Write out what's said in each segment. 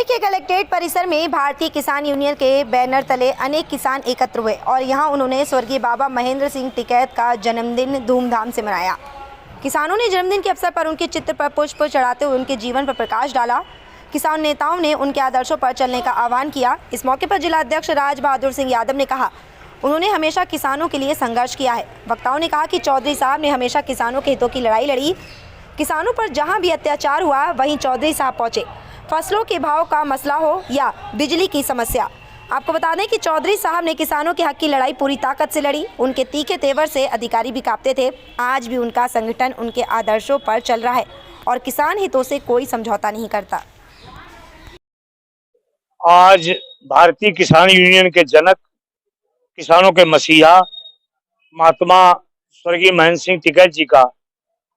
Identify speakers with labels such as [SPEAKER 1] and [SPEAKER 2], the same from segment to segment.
[SPEAKER 1] के कलेक्ट्रेट परिसर में भारतीय किसान यूनियन के बैनर तले अनेक किसान एकत्र हुए और यहां उन्होंने स्वर्गीय बाबा महेंद्र सिंह टिकैत का जन्मदिन धूमधाम से मनाया। किसानों ने जन्मदिन के अवसर पर उनके चित्र पर पुष्प चढ़ाते हुए उनके जीवन पर प्रकाश डाला। किसान नेताओं ने उनके आदर्शों पर चलने का आह्वान किया। इस मौके पर जिला अध्यक्ष राज बहादुर सिंह यादव ने कहा, उन्होंने हमेशा किसानों के लिए संघर्ष किया है। वक्ताओं ने कहा कि चौधरी साहब ने हमेशा किसानों के हितों की लड़ाई लड़ी। किसानों पर जहां भी अत्याचार हुआ वहीं चौधरी साहब पहुंचे। फसलों के भाव का मसला हो या बिजली की समस्या, आपको बता दें कि चौधरी साहब ने किसानों के हक की लड़ाई पूरी ताकत से लड़ी। उनके तीखे तेवर से अधिकारी भी कांपते थे। आज भी उनका संगठन उनके आदर्शों पर चल रहा है और किसान हितों से कोई समझौता नहीं करता।
[SPEAKER 2] आज भारतीय किसान यूनियन के जनक, किसानों के मसीहा महात्मा स्वर्गीय महेंद्र सिंह टिकैत जी का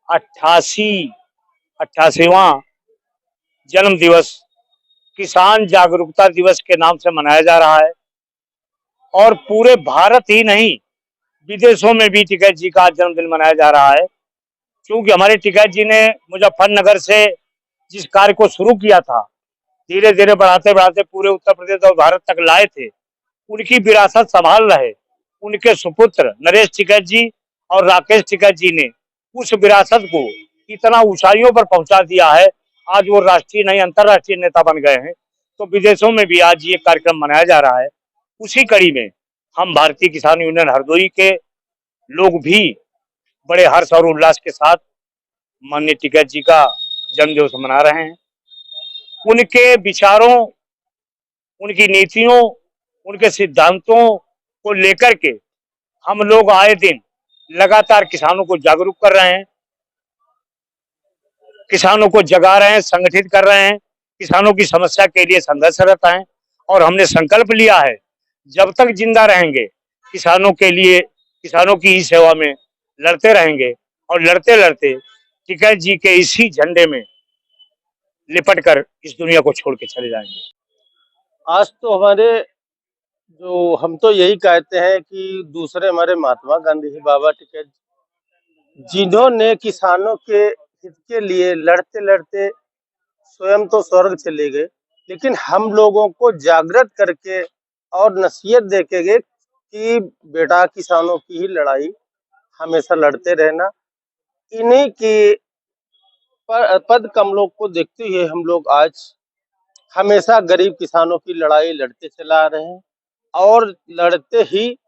[SPEAKER 2] 88वां जन्म दिवस किसान जागरूकता दिवस के नाम से मनाया जा रहा है और पूरे भारत ही नहीं विदेशों में भी टिकैत जी का जन्मदिन मनाया जा रहा है। क्योंकि हमारे टिकैत जी ने मुजफ्फरनगर से जिस कार्य को शुरू किया था, धीरे धीरे बढ़ाते बढ़ाते पूरे उत्तर प्रदेश और भारत तक लाए थे। उनकी विरासत संभाल रहे उनके सुपुत्र नरेश टिकैत जी और राकेश टिकैत जी ने उस विरासत को इतना ऊंचाइयों पर पहुंचा दिया है। आज वो राष्ट्रीय नहीं अंतर्राष्ट्रीय नेता बन गए हैं। तो विदेशों में भी आज ये कार्यक्रम मनाया जा रहा है। उसी कड़ी में हम भारतीय किसान यूनियन हरदोई के लोग भी बड़े हर्ष और उल्लास के साथ माननीय टिकैत जी का जन्मदिवस मना रहे हैं। उनके विचारों, उनकी नीतियों, उनके सिद्धांतों को लेकर के हम लोग आए दिन लगातार किसानों को जागरूक कर रहे हैं, किसानों को जगा रहे हैं, संगठित कर रहे हैं, किसानों की समस्या के लिए संघर्षरत हैं। और हमने संकल्प लिया है, जब तक जिंदा रहेंगे किसानों के लिए, किसानों की ही सेवा में लड़ते रहेंगे और लड़ते लड़ते टिकैत जी के इसी झंडे में लिपट कर इस दुनिया को छोड़ के चले जाएंगे।
[SPEAKER 3] आज तो हम तो यही कहते हैं कि दूसरे हमारे महात्मा गांधी जी, बाबा टिकैत, जिन्होंने किसानों के हित के लिए लड़ते लड़ते स्वयं तो स्वर्ग चले गए, लेकिन हम लोगों को जागृत करके और नसीहत देके गए कि बेटा किसानों की ही लड़ाई हमेशा लड़ते रहना। इन्हीं की पद कमलों को देखते हुए हम लोग आज हमेशा गरीब किसानों की लड़ाई लड़ते चला रहे हैं और लड़ते ही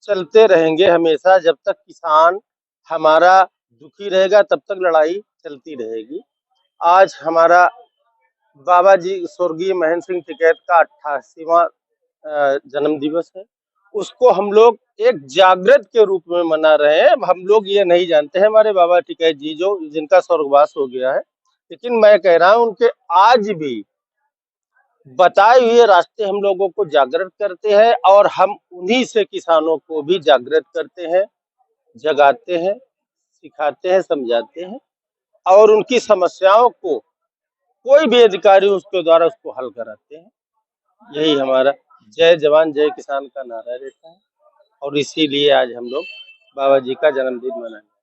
[SPEAKER 3] चलते रहेंगे हमेशा। जब तक किसान हमारा दुखी रहेगा तब तक लड़ाई चलती रहेगी। आज हमारा बाबा जी स्वर्गीय महेंद्र सिंह टिकैत का 88वां जन्म दिवस है। उसको हम लोग एक जागृत के रूप में मना रहे हैं। हम लोग ये नहीं जानते हैं हमारे बाबा टिकैत जी जो जिनका स्वर्गवास हो गया है, लेकिन मैं कह रहा हूं उनके आज भी बताए हुए रास्ते हम लोगों को जागृत करते हैं और हम उन्हीं से किसानों को भी जागृत करते हैं, जगाते हैं, सिखाते हैं, समझाते हैं और उनकी समस्याओं को कोई भी अधिकारी उसके द्वारा उसको हल कराते हैं। यही हमारा जय जवान जय किसान का नारा रहता है और इसीलिए आज हम लोग बाबा जी का जन्मदिन मनाएं।